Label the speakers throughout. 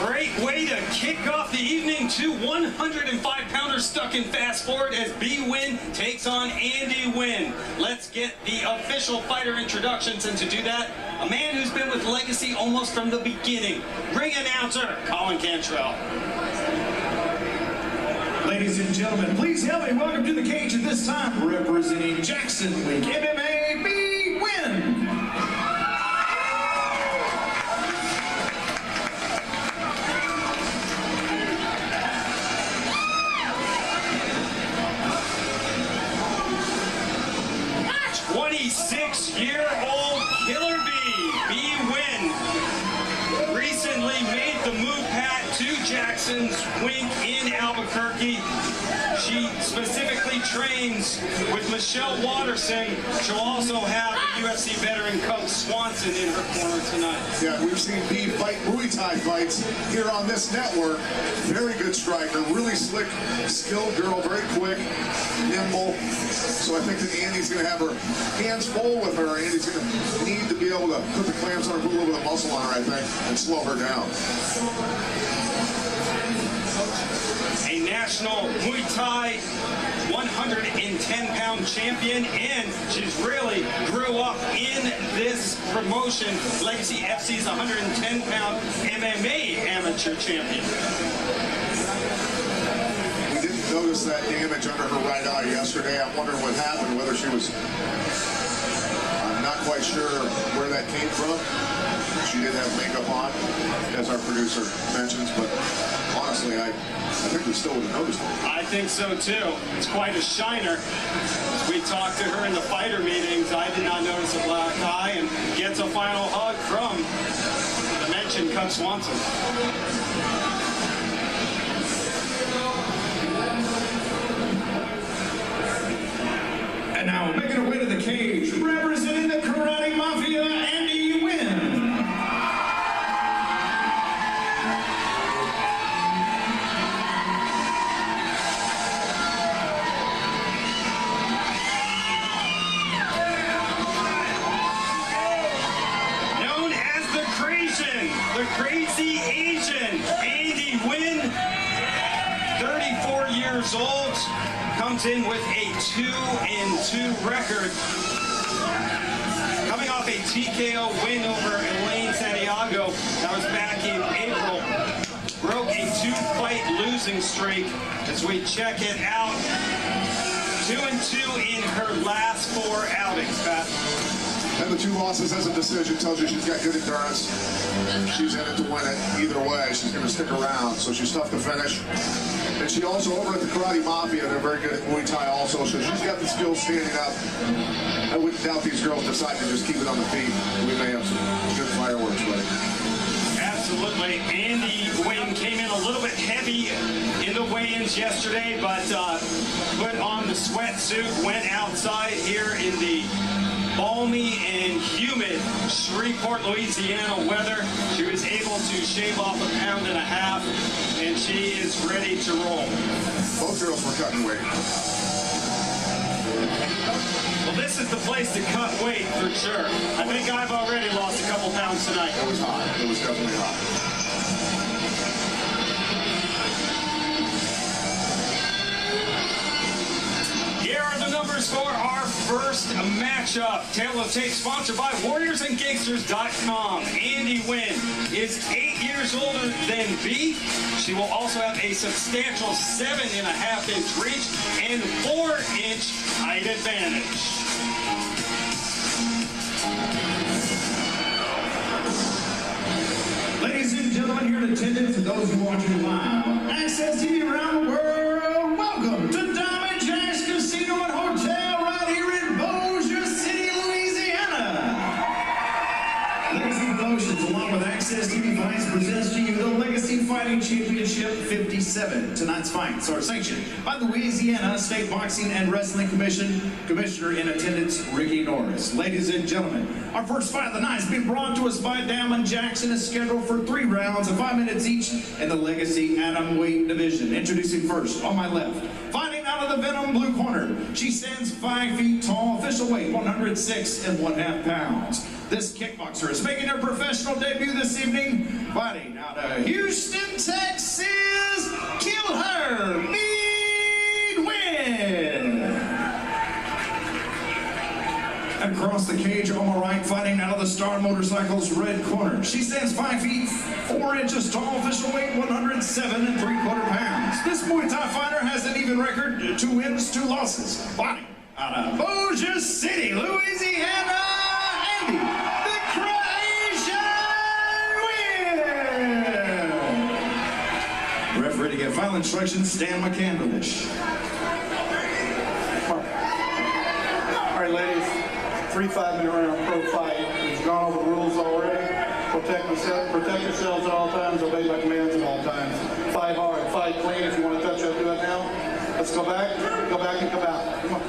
Speaker 1: Great way to kick off the evening. Two 105-pounders stuck in fast forward as Nguyen takes on Nguyen. Let's get the official fighter introductions, and to do that, a man who's been with Legacy almost from the beginning. Ring announcer, Colin Cantrell.
Speaker 2: Ladies and gentlemen, please help me welcome to the cage at this time, representing Jackson Week MMA, Nguyen.
Speaker 1: Six-year-old Killer Bee Nguyen recently made the move back to Jackson's Wink in Albuquerque. She specifically trains with Michelle Watterson. She'll also have the UFC veteran Cub Swanson in her corner tonight.
Speaker 3: Yeah, we've seen Bee fight Muay Thai fights here on this network. Very good striker, really slick, skilled girl, very quick, nimble. So I think that Andy's going to have her hands full with her. Andy's going to need to be able to put the clamps on her, put a little bit of muscle on her, I think, and slow her down.
Speaker 1: A national Muay Thai 110-pound champion, and she's really grew up in this promotion. Legacy FC's 110-pound MMA amateur champion.
Speaker 3: We didn't notice that damage under her right eye yesterday. I'm wondering what happened, whether she was... I'm not quite sure where that came from. She did have makeup on, as our producer mentions, but honestly, I think we still would have noticed it.
Speaker 1: I think so too. It's quite a shiner. We talked to her in the fighter meetings. I did not notice a black eye, and gets a final hug from the mentioned Cub Swanson.
Speaker 2: And now, making her way to the cage, representing the Karate Mafia, Nguyen.
Speaker 1: Known as the Creation, the Crazy Asian, Nguyen, 34 years old, comes in with a 2-2 record. Coming off a TKO win over Elaine Santiago, that was back in April. Broke a 2-fight losing streak as we check it out. 2-2 in her last 4 outings, Pat.
Speaker 3: And the 2 losses as a decision tells you she's got good endurance. She's in it to win it either way. She's going to stick around, so she's tough to finish. And she also, over at the Karate Mafia, they're very good at Muay Thai also, so she's got the skills standing up. I wouldn't doubt these girls decide to just keep it on the feet. We may have some good fireworks ready.
Speaker 1: Absolutely. Nguyen came in a little bit heavy in the weigh-ins yesterday, but put on the sweatsuit, went outside here in the balmy and humid Shreveport, Louisiana weather. She was able to shave off 1.5 pounds, and she is ready to roll.
Speaker 3: Both girls were cutting weight.
Speaker 1: Well, this is the place to cut weight for sure. I think I've already lost a couple pounds tonight.
Speaker 3: It was hot. It was definitely hot.
Speaker 1: Here are the numbers for our first matchup. Tale of Tape sponsored by WarriorsandGangsters.com. Nguyen is 8 years older than Bee. She will also have a substantial 7.5-inch reach and 4-inch height advantage.
Speaker 2: Ladies and gentlemen, here in attendance, and those who are watching live on Access TV around the world, welcome to Diamond Jacks Casino and Hotel right here in Bossier City, Louisiana. Legacy Promotions, along with Access TV Fights, presents to you the Legacy Fighting Championship 57. Tonight's fights are sanctioned by the Louisiana State Boxing and Wrestling Commission. Commissioner in attendance, Ricky Norris. Ladies and gentlemen, our first fight of the night has been brought to us by Diamond Jackson, is scheduled for 3 rounds of 5 minutes each in the Legacy Atomweight division. Introducing first, on my left, fighting out of the Venom blue corner. She stands 5 feet tall, official weight 106.5 pounds. This kickboxer is making her professional debut this evening, fighting out of Houston, Texas. Kill her, Nguyen. Across the cage, Wmma Wright fighting out of the Star Motorcycles red corner. She stands 5 feet 4 inches tall, official weight 107 3/4 pounds. This Muay Thai fighter has an even record, 2 wins, 2 losses. Fighting out of Bossier City, Louisiana, Andy the Croatian Nguyen. Referee to give final instructions, Stan McCandlish.
Speaker 4: All right, ladies. 3 5-minute round pro fight. We've gone over the rules already. Protect yourselves at all times. Obey my commands at all times. Fight hard. Fight clean. If you want to touch up, do it now. Let's go back and come out. Come on.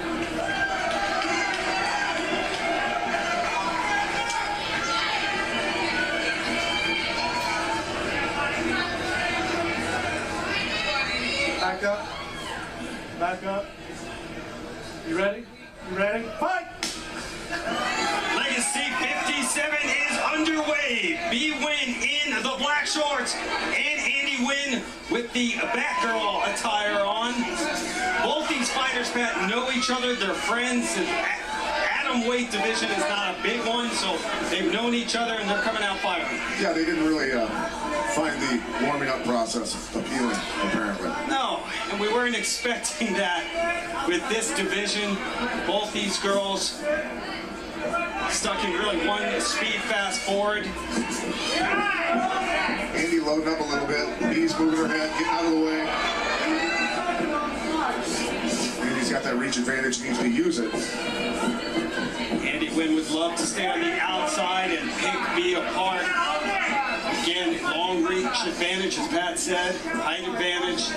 Speaker 4: Back up. Back up. You ready? You ready? Fight!
Speaker 1: Legacy 57 is underway. Nguyen in the black shorts and Andy Nguyen with the Batgirl attire on. Both these fighters, Pat, know each other. They're friends. Atom weight division is not a big one, so they've known each other and they're coming out fighting.
Speaker 3: Yeah, they didn't really find the warming up process appealing, apparently.
Speaker 1: No, and we weren't expecting that with this division. Both these girls stuck in really one speed fast forward.
Speaker 3: Andy loading up a little bit. He's moving her head, getting out of the way. Andy's got that reach advantage, needs to use it.
Speaker 1: Andy Nguyen would love to stay on the outside and pick B apart. Again, long reach advantage, as Pat said, height advantage.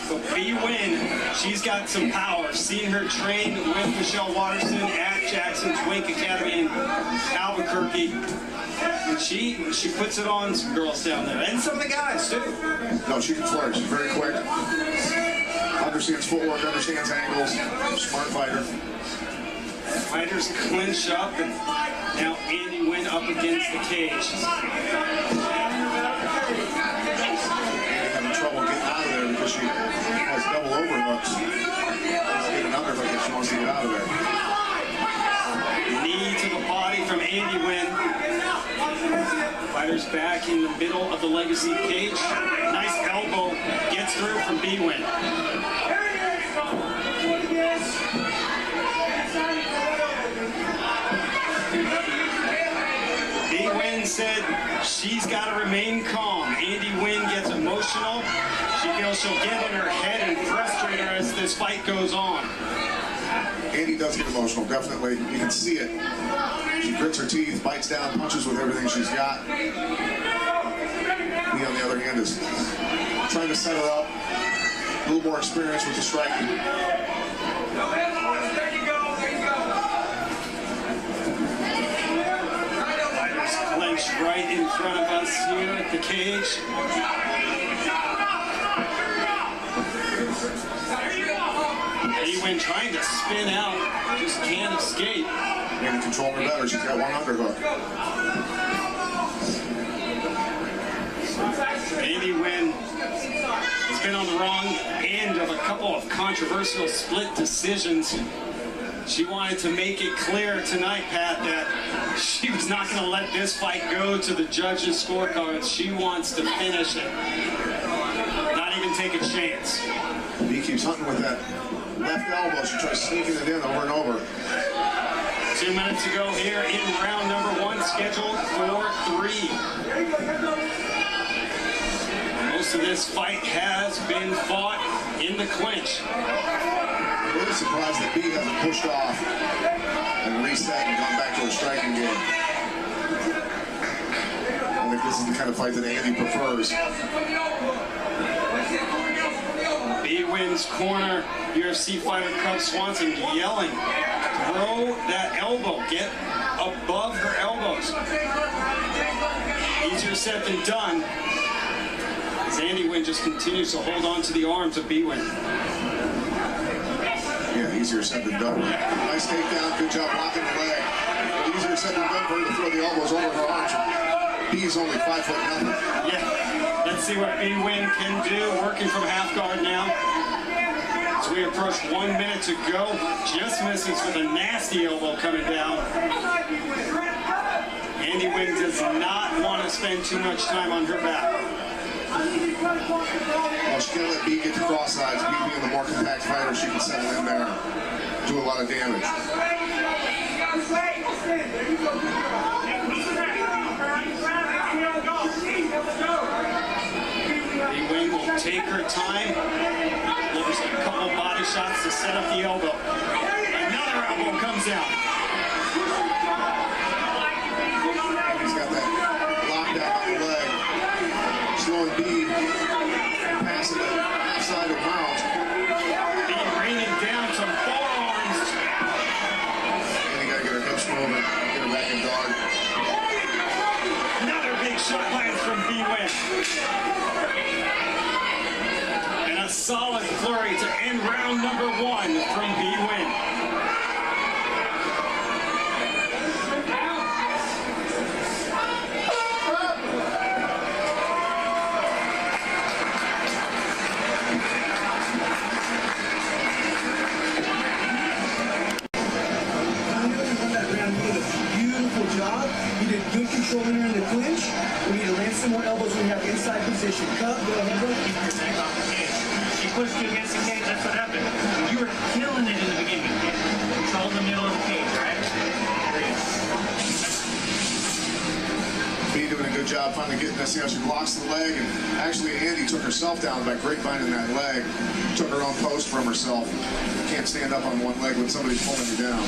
Speaker 1: But Nguyen, she's got some power. Seen her train with Michelle Watterson at Jackson's Wink Academy in Albuquerque. And she puts it on some girls down there, and some of the guys too.
Speaker 3: No, she can flourish. She's very quick. Understands footwork, understands angles. Smart fighter.
Speaker 1: Fighters clinch up, and now Andy Nguyen up against the cage.
Speaker 3: Andy having trouble getting out of there because she has double overhooks. She's getting an underhook if she wants to get out of there.
Speaker 1: Knee to the body from Andy Nguyen. Fighters back in the middle of the Legacy cage. Nice elbow gets through from Nguyen. Nguyen said she's got to remain calm. Andy Nguyen gets emotional. She feels she'll get in her head and frustrate her as this fight goes on.
Speaker 3: Andy does get emotional, definitely. You can see it. She grits her teeth, bites down, punches with everything she's got. He, on the other hand, is trying to set her up. A little more experience with the striking.
Speaker 1: Fighters clench right in front of us here at the cage. Nguyen trying to spin out, just can't escape.
Speaker 3: Andy controlling her better. She's got one underhook.
Speaker 1: Andy Nguyen has been on the wrong end of a couple of controversial split decisions. She wanted to make it clear tonight, Pat, that she was not going to let this fight go to the judges' scorecards. She wants to finish it, not even take a chance.
Speaker 3: He keeps hunting with that left elbow. She tries sneaking it in over and over.
Speaker 1: 2 minutes to go here in round number 1, scheduled for 3. Most of this fight has been fought in the clinch.
Speaker 3: I'm really surprised that B hasn't pushed off and reset and gone back to her striking game. I think this is the kind of fight that Andy prefers.
Speaker 1: Nguyen's corner, UFC fighter Cub Swanson yelling, throw that elbow, get above her elbows. Easier said than done, as Andy Nguyen just continues to hold on to the arms of Nguyen.
Speaker 3: Yeah, easier said than done. Nice takedown, good job blocking the leg. But easier said than done for her to throw the elbows over her arms. B's only 5 foot nothing.
Speaker 1: Yeah, let's see what Nguyen can do, working from half guard now. As we approach 1 minute to go, just misses with a nasty elbow coming down. Nguyen does not want to spend too much time on her back.
Speaker 3: Well, she can't let B get to cross sides. B being the more compact fighter, she can settle in there, do a lot of damage.
Speaker 1: Nguyen will take her time. There's a couple body shots to set up the elbow. Another elbow comes out.
Speaker 3: He's got that lockdown on the leg. Slowing B, passing the half side of mount.
Speaker 1: B raining down some forearms.
Speaker 3: And you gotta get her hips moving, get her back in guard.
Speaker 1: Another big shot lands from Nguyen. And a solid flurry to end round number 1 from Nguyen.
Speaker 5: Good controlling her in the clinch. We need to land some more elbows when we have inside position. Cut, go ahead, bro.
Speaker 6: Keep your neck off the cage. She pushed you against the cage, that's what happened. You were killing it in the beginning. Control the middle of the cage, right?
Speaker 3: B doing a good job finally getting this. You know, she blocks the leg, and actually Andy took herself down by grapevining that leg. Took her own post from herself. You can't stand up on one leg when somebody's pulling you down.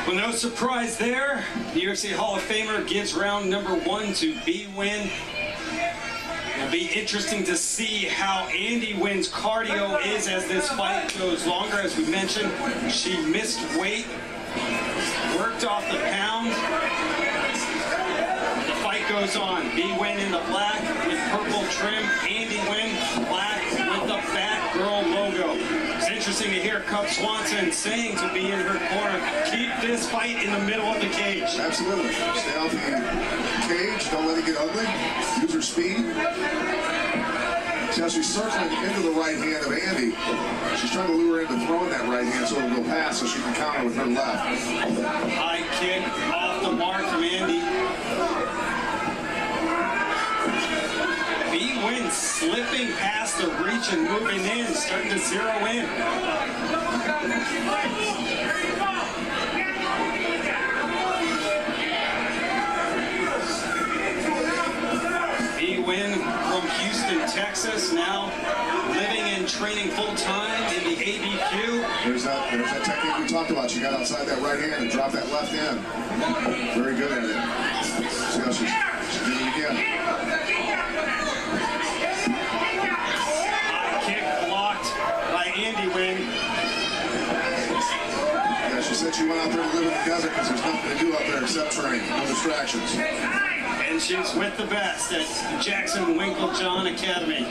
Speaker 1: Well, no surprise there. The UFC Hall of Famer gives round number 1 to Nguyen. It'll be interesting to see how Andy Nguyen's cardio is as this fight goes longer. As we mentioned, she missed weight, worked off the pound. The fight goes on. Nguyen in the black with purple trim. Andy Nguyen black with the Fat Girl logo. It's interesting to hear Cub Swanson saying to be in her corner, keep this fight in the middle of the cage.
Speaker 3: Absolutely. Stay off the cage. Don't let it get ugly. Use her speed. See how she's circling into the right hand of Andy. She's trying to lure her into throwing that right hand so it'll go past so she can counter with her left.
Speaker 1: High kick off the mark from Andy. Nguyen slipping past the reach and moving in, starting to zero in. Nguyen from Houston, Texas, now living and training full-time in the ABQ.
Speaker 3: There's that technique we talked about. She got outside that right hand and dropped that left hand. Very good at it. See how she's doing it again.
Speaker 1: High kick blocked by Andy Nguyen.
Speaker 3: Yeah, she said she went out there to live in the desert because there's nothing to do out there except train. No distractions.
Speaker 1: And she's with the best at Jackson Winklejohn Academy.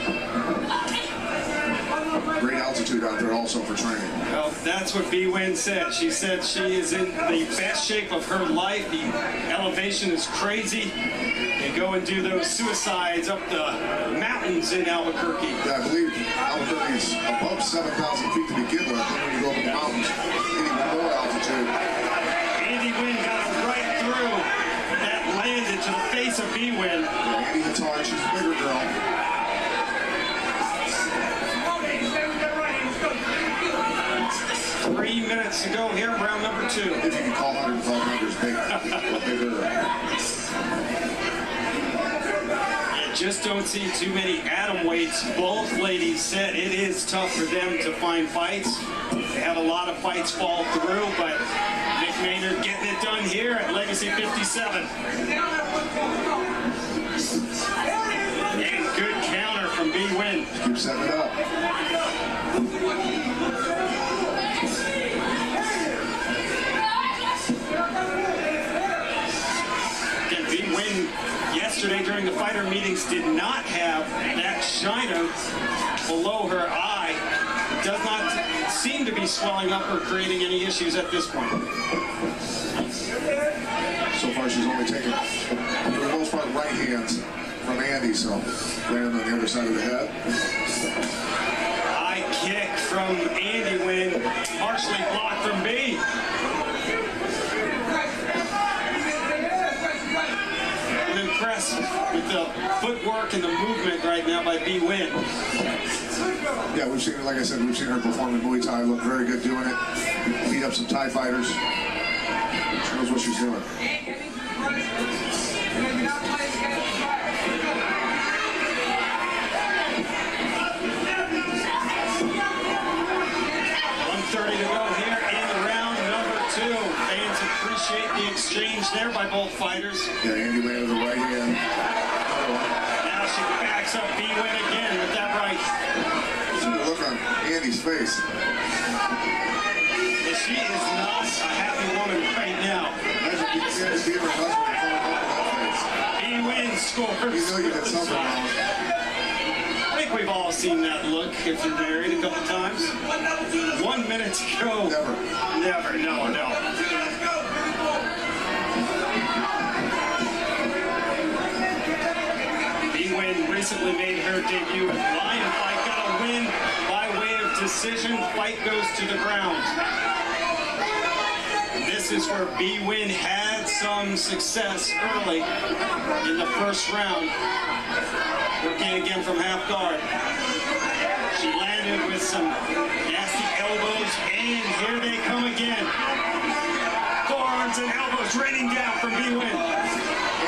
Speaker 3: Great altitude out there also for training.
Speaker 1: Well, that's what Nguyen said. She said she is in the best shape of her life. The elevation is crazy. They go and do those suicides up the mountains in Albuquerque.
Speaker 3: Yeah, I believe Albuquerque is above 7,000 feet to begin with. Then when you go up the mountains, getting more altitude.
Speaker 1: Andy Nguyen got it right through. That landed to the face of Nguyen.
Speaker 3: Yeah, Andy hits hard. She's a bigger girl.
Speaker 1: 3 minutes to go here, round number 2.
Speaker 3: If you can call 112 numbers bigger.
Speaker 1: You just don't see too many atom weights. Both ladies said it is tough for them to find fights. They have a lot of fights fall through, but Nick Maynard getting it done here at Legacy 57. And good counter from Nguyen.
Speaker 3: Keep setting it up.
Speaker 1: yesterday during the fighter meetings did not have that shiner below her eye. It does not seem to be swelling up or creating any issues at this point.
Speaker 3: So far, she's only taken, for the most part, right hands from Andy, so landing on the other side of the head.
Speaker 1: High kick from Andy Nguyen, partially blocked from B. I'm impressed with the footwork and the movement right now by B. Nguyen.
Speaker 3: Yeah, we've seen, like I said, we've seen her perform in Muay Thai, look very good doing it. Beat up some Thai fighters. She knows what she's doing.
Speaker 1: .30 to go here in round number 2. Fans appreciate the exchange there by both fighters.
Speaker 3: Yeah, Andy landed the right hand.
Speaker 1: Now she backs up B. Nguyen again with that right.
Speaker 3: See the look on Andy's face.
Speaker 1: She is not a happy woman right now.
Speaker 3: Imagine you can't see her husband and falling up with that face.
Speaker 1: B. Nguyen scores.
Speaker 3: You know you did something wrong.
Speaker 1: I think we've all seen that look if you're married a couple times. 1 minute to go.
Speaker 3: Never.
Speaker 1: No. B. Nguyen recently made her debut at Lion Fight, got a win by way of decision. Fight goes to the ground. This is where B. Nguyen had some success early in the first round. Working again from half guard. She landed with some nasty elbows, and here they come again. Forearms and elbows raining down from B. Nguyen.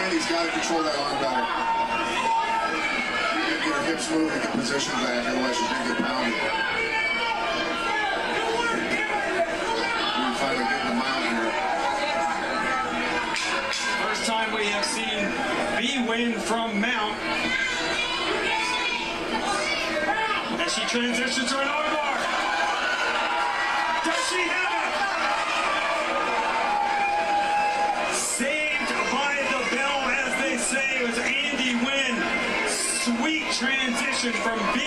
Speaker 3: Andy's got to control that arm better. You get her hips moving and get position back, otherwise she's going to get pounded. We finally getting the mount here.
Speaker 1: First time we have seen B. Nguyen from mount. As she transitions to an armbar. Does she have it? Saved by the bell, as they say. It was Andy Nguyen. Sweet transition from B.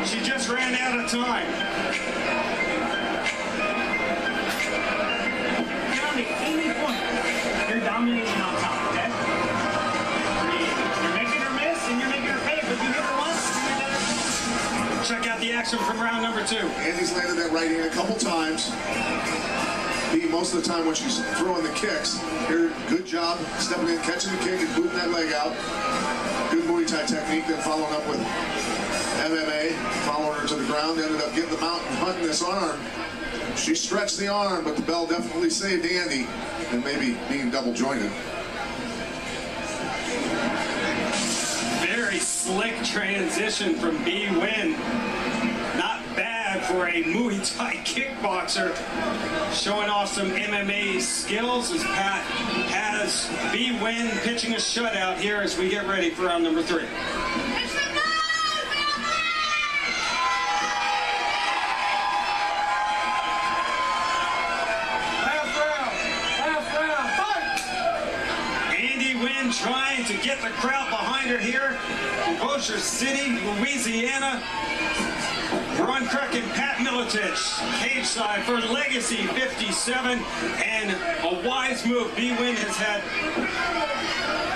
Speaker 1: She just ran out of time.
Speaker 6: You're on the only point. You're dominating on top, okay? You're making her miss and you're making her pay, but you hit her once.
Speaker 1: Check out the action from round number 2.
Speaker 3: Andy's landed that right hand a couple times. Most of the time when she's throwing the kicks, here, good job stepping in, catching the kick and booting that leg out. Good Muay Thai technique, then following up with MMA, following her to the ground, ended up getting the mount and hunting this arm. She stretched the arm, but the bell definitely saved Andy, and maybe being double jointed.
Speaker 1: Very slick transition from B. Nguyen. Not bad for a Muay Thai kickboxer. Showing off some MMA skills as Pat has B. Nguyen pitching a shutout here as we get ready for round number 3. Trying to get the crowd behind her here in Bossier City, Louisiana. Ron Crack and Pat Miletich, cage side for Legacy 57, and a wise move. B. Nguyen has had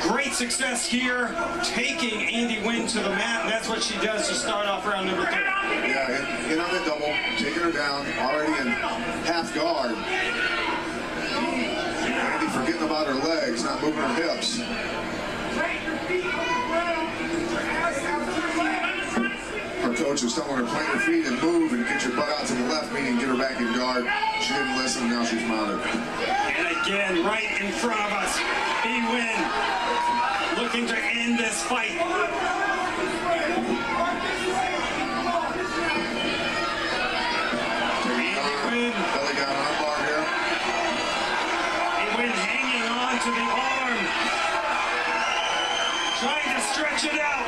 Speaker 1: great success here, taking Andy Nguyen to the mat, and that's what she does to start off round number 3.
Speaker 3: Yeah, in on the double, taking her down, already in half guard. Andy forgetting about her legs, not moving her hips. Her coach was telling her plant your feet and move and get your butt out to the left, meaning get her back in guard. She didn't listen, now she's mounted.
Speaker 1: And again, right in front of us, B. Nguyen looking to end this fight.
Speaker 3: Belly down armbar here.
Speaker 1: Nguyen hanging on to the arm, trying to stretch it out.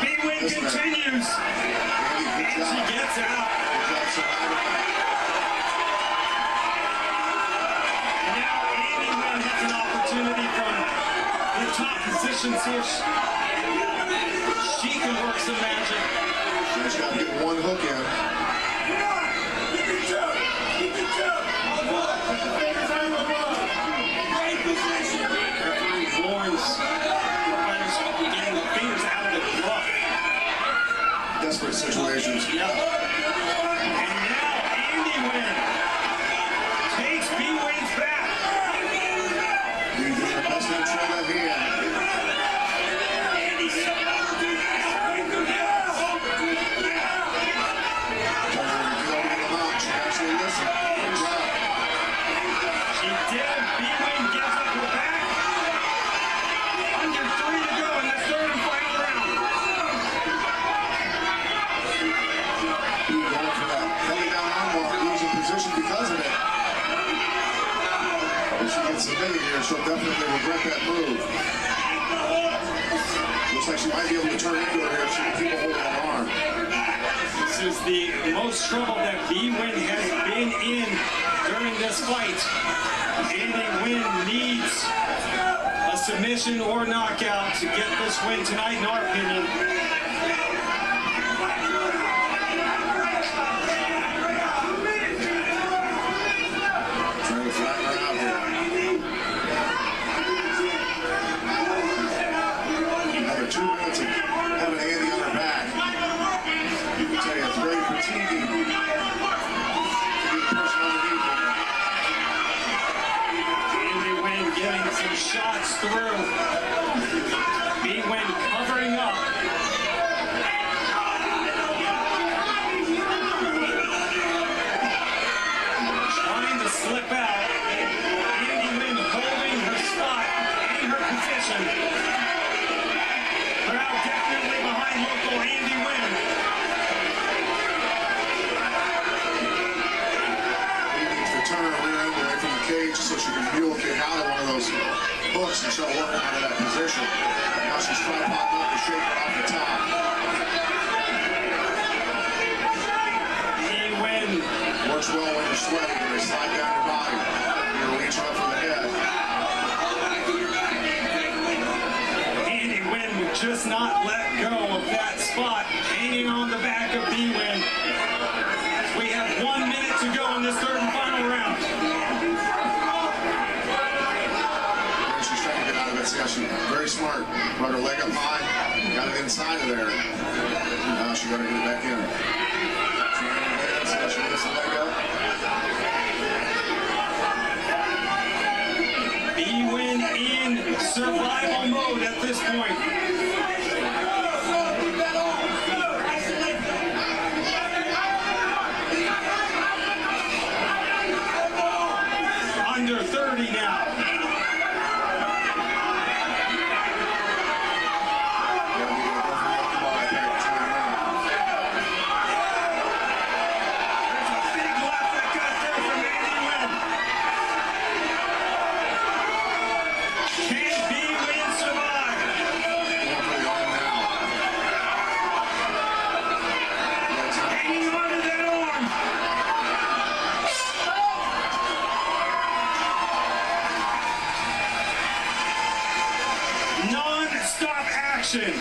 Speaker 1: B. Nguyen continues,
Speaker 3: Andy, good
Speaker 1: and
Speaker 3: job.
Speaker 1: she gets out.
Speaker 3: Good job surviving.
Speaker 1: submission, see if she can work some magic.
Speaker 3: She's got to get one hook in.
Speaker 1: Warns fighters getting the fingers out of the glove.
Speaker 3: Desperate situations.
Speaker 1: Yep. And now Nguyen takes B-Wayne's back.
Speaker 3: He's doing the best to control that hand. She actually listened. Good job.
Speaker 1: She did. B-Wayne gives up her back. Under 3 to go in the third and final round.
Speaker 3: Going for that belly down armbar, losing position because of it. If she gets submitted here, she'll definitely regret that move. Looks like she might be able to turn into it here if she can keep a hold of that arm.
Speaker 1: This is the most trouble that B-Win has been in during this fight. Nguyen needs a submission or knockout to get this win tonight, in our opinion.
Speaker 3: Trying to flatten her out here. Another 2 minutes of having Andy on her back. I tell you, it's very fatiguing to be the person underneath her.
Speaker 1: Nguyen getting some shots through. B-Win covering up. Trying to slip out. Nguyen holding her spot and her position. Crowd definitely behind local Andy Wynn.
Speaker 3: He needs to turn her rear end away from the cage so she can be able to get out of one of those hooks and start working out of that position. Now she's tripoding up to shake her off the top.
Speaker 1: Nguyen
Speaker 3: Works well when you're sweating and they slide down your body. You're reaching up for the head.
Speaker 1: Andy Wynn would just not let go of that spot, hanging on the back of B-Win. We have 1 minute to go in this third and final round.
Speaker 3: And she's trying to get out of it. See how she's very smart. Brought her leg up high, got it inside of there. Now she got to get it back in. See how she gets the leg up.
Speaker 1: B-Win in survival mode at this point. Under 30 now. Big left that got there from Andy Wynn. Can B-Win survive?
Speaker 3: Going for the arm now.
Speaker 1: Hanging on to that arm. Non-stop action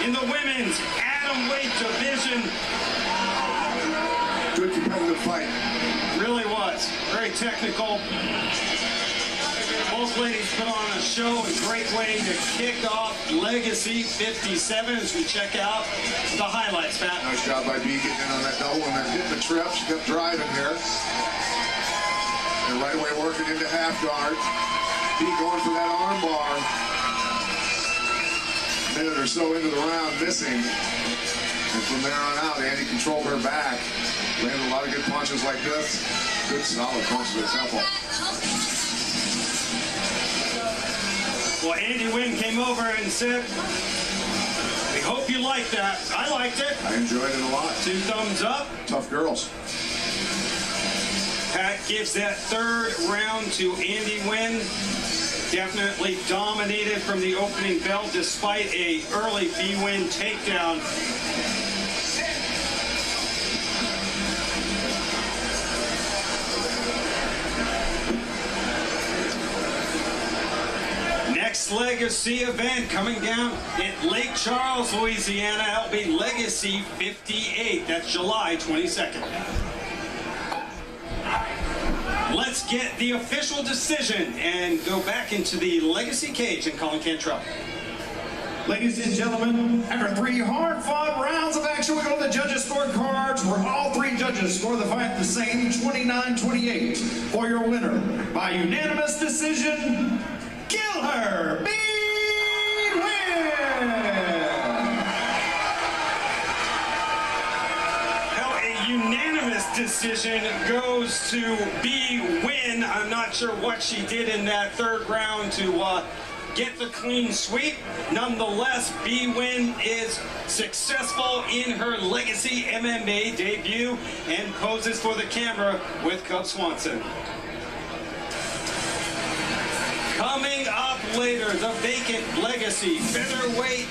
Speaker 1: in the women's atomweight division.
Speaker 3: Good competitive fight.
Speaker 1: Really was. Very technical. Both ladies put on a show, a great way to kick off Legacy 57 as we check out the highlights, Pat.
Speaker 3: Nice job by B getting in on that double and then hitting the trip. She kept driving here. And right away working into half guard. B going for that arm bar. Minute or so into the round, missing. And from there on out, Andy controlled her back. Landed a lot of good punches like this. Good solid punch to the temple.
Speaker 1: Well, Andy Wynn came over and said, we hope you liked that. I liked it.
Speaker 3: I enjoyed it a lot.
Speaker 1: 2 thumbs up.
Speaker 3: Tough girls.
Speaker 1: Pat gives that third round to Andy Wynn. Definitely dominated from the opening bell despite a early B-Win takedown. Next Legacy event coming down in Lake Charles, Louisiana. That'll be Legacy 58. That's July 22nd. Let's get the official decision and go back into the Legacy cage and Colin Cantrell.
Speaker 2: Ladies and gentlemen, after 3 hard-fought rounds of action, we go to the judges' scorecards, where all 3 judges score the fight the same, 29-28. For your winner, by unanimous decision, kill her,
Speaker 1: decision goes to Nguyen. I'm not sure what she did in that 3rd round to get the clean sweep. Nonetheless, Nguyen is successful in her Legacy MMA debut and poses for the camera with Cub Swanson. Coming up later, the vacant Legacy featherweight